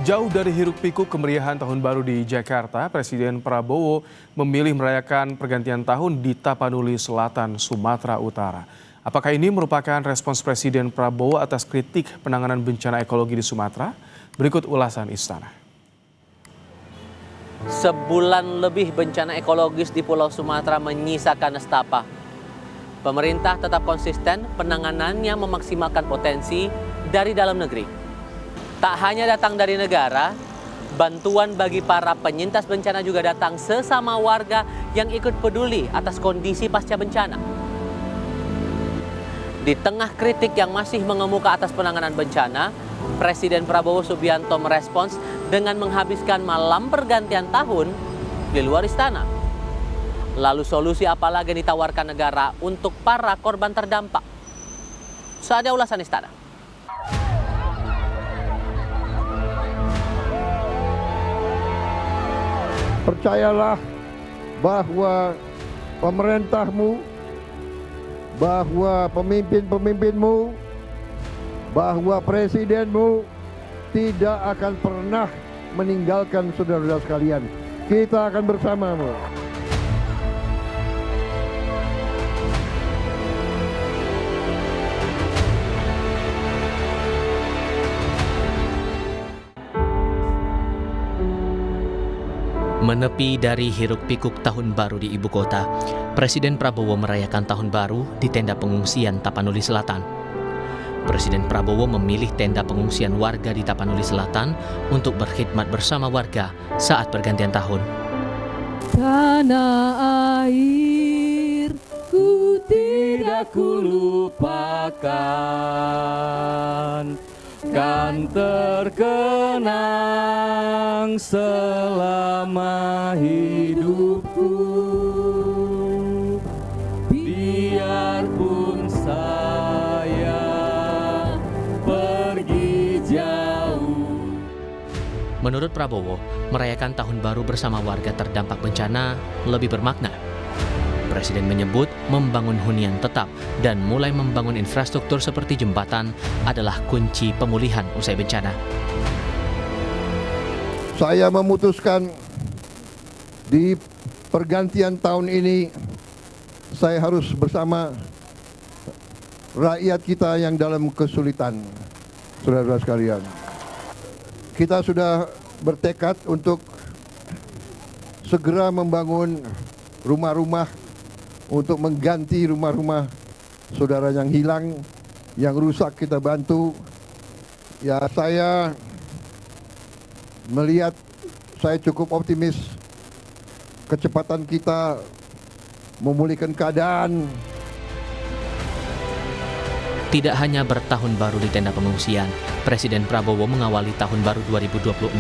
Jauh dari hiruk-pikuk kemeriahan Tahun Baru di Jakarta, Presiden Prabowo memilih merayakan pergantian tahun di Tapanuli Selatan, Sumatera Utara. Apakah ini merupakan respons Presiden Prabowo atas kritik penanganan bencana ekologi di Sumatera? Berikut ulasan Istana. Sebulan lebih bencana ekologis di Pulau Sumatera menyisakan nestapa. Pemerintah tetap konsisten penanganannya memaksimalkan potensi dari dalam negeri. Tak hanya datang dari negara, bantuan bagi para penyintas bencana juga datang sesama warga yang ikut peduli atas kondisi pasca bencana. Di tengah kritik yang masih mengemuka atas penanganan bencana, Presiden Prabowo Subianto merespons dengan menghabiskan malam pergantian tahun di luar istana. Lalu solusi apa lagi yang ditawarkan negara untuk para korban terdampak? Saatnya ulasan Istana. Percayalah bahwa pemerintahmu, bahwa pemimpin-pemimpinmu, bahwa presidenmu tidak akan pernah meninggalkan saudara-saudara sekalian. Kita akan bersamamu. Menepi dari hiruk-pikuk tahun baru di ibu kota, Presiden Prabowo merayakan tahun baru di tenda pengungsian Tapanuli Selatan. Presiden Prabowo memilih tenda pengungsian warga di Tapanuli Selatan untuk berkhidmat bersama warga saat pergantian tahun. Tanah airku tidak kulupakan, kan terkenang selama hidupku, biarpun saya pergi jauh. Menurut Prabowo, merayakan tahun baru bersama warga terdampak bencana lebih bermakna. Presiden menyebut membangun hunian tetap dan mulai membangun infrastruktur seperti jembatan adalah kunci pemulihan usai bencana. Saya memutuskan di pergantian tahun ini saya harus bersama rakyat kita yang dalam kesulitan, saudara-saudara sekalian. Kita sudah bertekad untuk segera membangun rumah-rumah untuk mengganti rumah-rumah saudara yang hilang, yang rusak kita bantu. Ya, saya melihat, saya cukup optimis kecepatan kita memulihkan keadaan. Tidak hanya bertahun baru di tenda pengungsian, Presiden Prabowo mengawali tahun baru 2026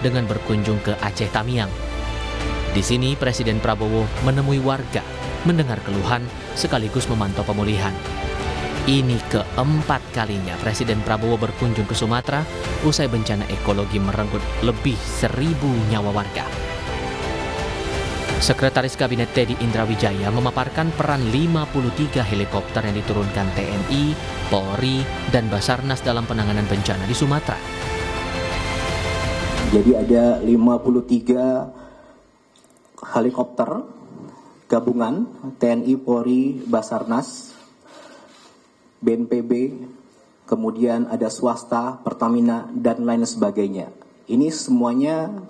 dengan berkunjung ke Aceh Tamiang. Di sini Presiden Prabowo menemui warga, mendengar keluhan sekaligus memantau pemulihan. Ini keempat kalinya Presiden Prabowo berkunjung ke Sumatera usai bencana ekologi merenggut lebih 1.000 nyawa warga. Sekretaris Kabinet Teddy Indrawijaya memaparkan peran 53 helikopter yang diturunkan TNI, Polri, dan Basarnas dalam penanganan bencana di Sumatera. Jadi ada 53 helikopter gabungan TNI, Polri, Basarnas, BNPB, kemudian ada swasta, Pertamina, dan lain sebagainya. Ini semuanya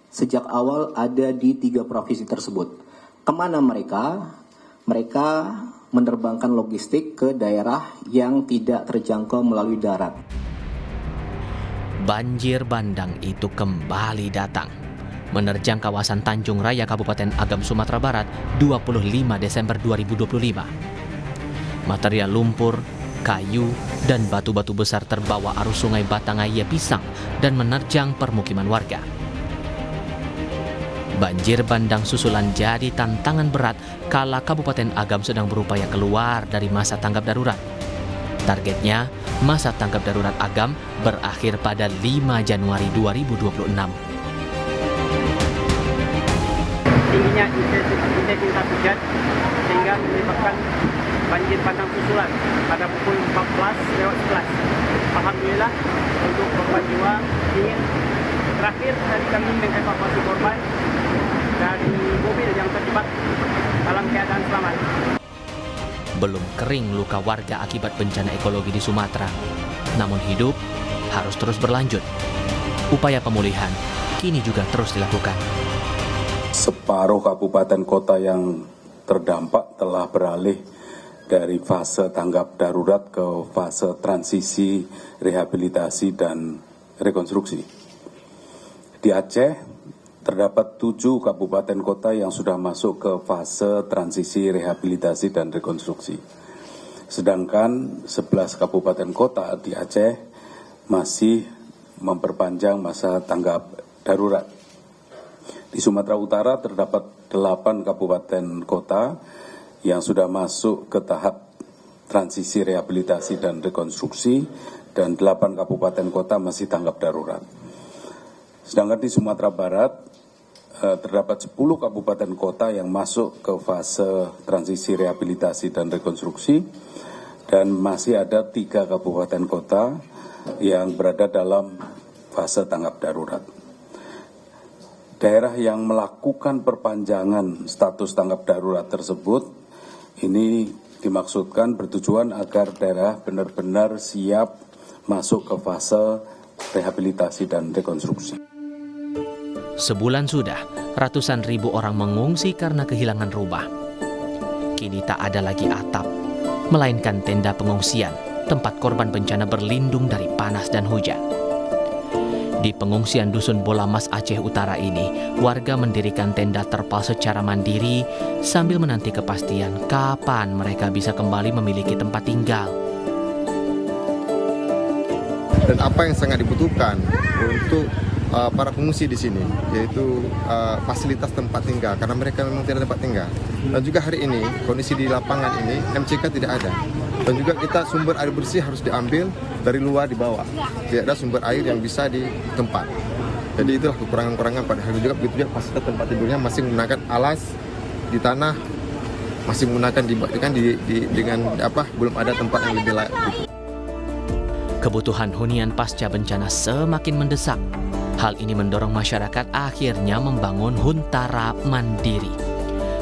sejak awal ada di 3 provinsi tersebut. Kemana mereka? Mereka menerbangkan logistik ke daerah yang tidak terjangkau melalui darat. Banjir bandang itu kembali datang, menerjang kawasan Tanjung Raya, Kabupaten Agam, Sumatera Barat, 25 Desember 2025. Material lumpur, kayu, dan batu-batu besar terbawa arus sungai Batangaya Pisang dan menerjang permukiman warga. Banjir bandang susulan jadi tantangan berat kala Kabupaten Agam sedang berupaya keluar dari masa tanggap darurat. Targetnya, masa tanggap darurat Agam berakhir pada 5 Januari 2026. Tingginya intensitas hujan sehingga menyebabkan banjir bandang susulan pada pukul 14:11. Alhamdulillah untuk korban jiwa ini Terakhir tadi kami mengevakuasi korban dari mobil yang terjebak dalam keadaan selamat. Belum kering luka warga akibat bencana ekologi di Sumatera. Namun hidup harus terus berlanjut. Upaya pemulihan kini juga terus dilakukan. Separuh kabupaten kota yang terdampak telah beralih dari fase tanggap darurat ke fase transisi, rehabilitasi, dan rekonstruksi. Di Aceh, terdapat 7 kabupaten kota yang sudah masuk ke fase transisi, rehabilitasi, dan rekonstruksi. Sedangkan 11 kabupaten kota di Aceh masih memperpanjang masa tanggap darurat. Di Sumatera Utara terdapat 8 kabupaten kota yang sudah masuk ke tahap transisi, rehabilitasi, dan rekonstruksi, dan 8 kabupaten kota masih tanggap darurat. Sedangkan di Sumatera Barat terdapat 10 kabupaten kota yang masuk ke fase transisi, rehabilitasi, dan rekonstruksi, dan masih ada 3 kabupaten kota yang berada dalam fase tanggap darurat. Daerah yang melakukan perpanjangan status tanggap darurat tersebut ini dimaksudkan bertujuan agar daerah benar-benar siap masuk ke fase rehabilitasi dan rekonstruksi. Sebulan sudah, ratusan ribu orang mengungsi karena kehilangan rumah. Kini tak ada lagi atap, melainkan tenda pengungsian, tempat korban bencana berlindung dari panas dan hujan. Di pengungsian Dusun Bolamas Aceh Utara ini, warga mendirikan tenda terpal secara mandiri sambil menanti kepastian kapan mereka bisa kembali memiliki tempat tinggal. Dan apa yang sangat dibutuhkan untuk para pengungsi di sini, yaitu fasilitas tempat tinggal, karena mereka memang tidak ada tempat tinggal. Dan juga hari ini, kondisi di lapangan ini, MCK tidak ada. Dan juga kita sumber air bersih harus diambil dari luar di bawah. Tidak ada sumber air yang bisa di tempat. Jadi itulah kekurangan-kekurangan pada hari juga. Begitu juga fasilitas tempat tidurnya masih menggunakan alas di tanah, masih menggunakan belum ada tempat yang lebih layak. Kebutuhan hunian pasca bencana semakin mendesak. Hal ini mendorong masyarakat akhirnya membangun huntara mandiri.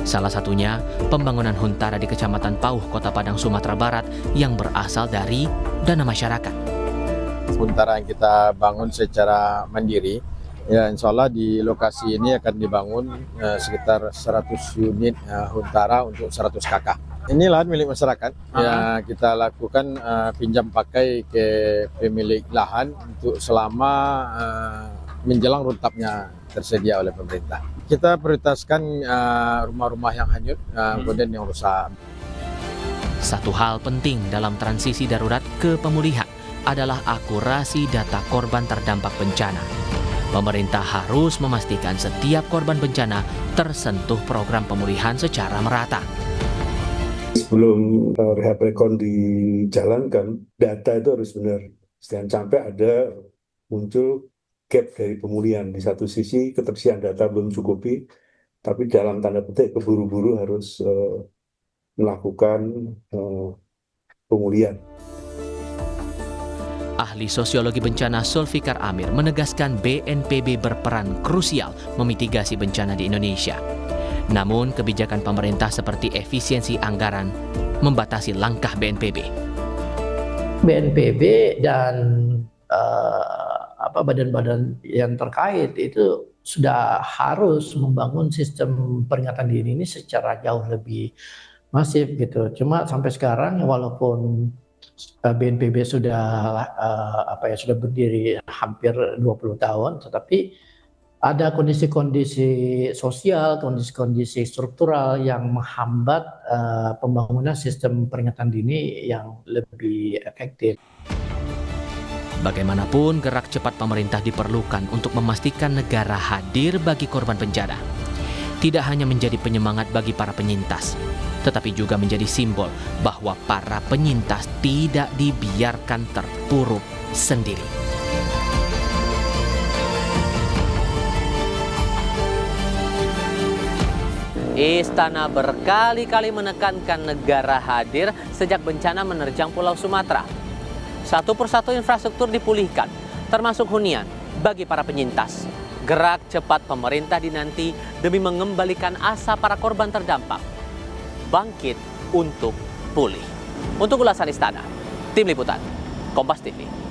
Salah satunya pembangunan huntara di Kecamatan Pauh, Kota Padang, Sumatera Barat yang berasal dari dana masyarakat. Huntara yang kita bangun secara mandiri, ya insya Allah di lokasi ini akan dibangun sekitar 100 unit huntara untuk 100 kakak. Ini lahan milik masyarakat, ya kita lakukan pinjam pakai ke pemilik lahan untuk selama menjelang runtapnya tersedia oleh pemerintah. Kita prioritaskan rumah-rumah yang hanyut, kemudian yang rusak. Satu hal penting dalam transisi darurat ke pemulihan adalah akurasi data korban terdampak bencana. Pemerintah harus memastikan setiap korban bencana tersentuh program pemulihan secara merata. Sebelum rehab rekon dijalankan, data itu harus benar. Jangan sampai ada muncul gap dari pemulihan. Di satu sisi ketersediaan data belum cukupi, tapi dalam tanda petik keburu-buru harus melakukan pemulihan. Ahli sosiologi bencana Zulfikar Amir menegaskan BNPB berperan krusial memitigasi bencana di Indonesia. Namun kebijakan pemerintah seperti efisiensi anggaran membatasi langkah BNPB. BNPB dan badan-badan yang terkait itu sudah harus membangun sistem peringatan dini ini secara jauh lebih masif gitu. Cuma sampai sekarang walaupun BNPB sudah sudah berdiri hampir 20 tahun, tetapi ada kondisi-kondisi sosial, kondisi-kondisi struktural yang menghambat pembangunan sistem peringatan dini yang lebih efektif. Bagaimanapun, gerak cepat pemerintah diperlukan untuk memastikan negara hadir bagi korban bencana. Tidak hanya menjadi penyemangat bagi para penyintas, tetapi juga menjadi simbol bahwa para penyintas tidak dibiarkan terpuruk sendiri. Istana berkali-kali menekankan negara hadir sejak bencana menerjang Pulau Sumatera. Satu persatu infrastruktur dipulihkan, termasuk hunian, bagi para penyintas. Gerak cepat pemerintah dinanti demi mengembalikan asa para korban terdampak bangkit untuk pulih. Untuk ulasan Istana, Tim Liputan, Kompas TV.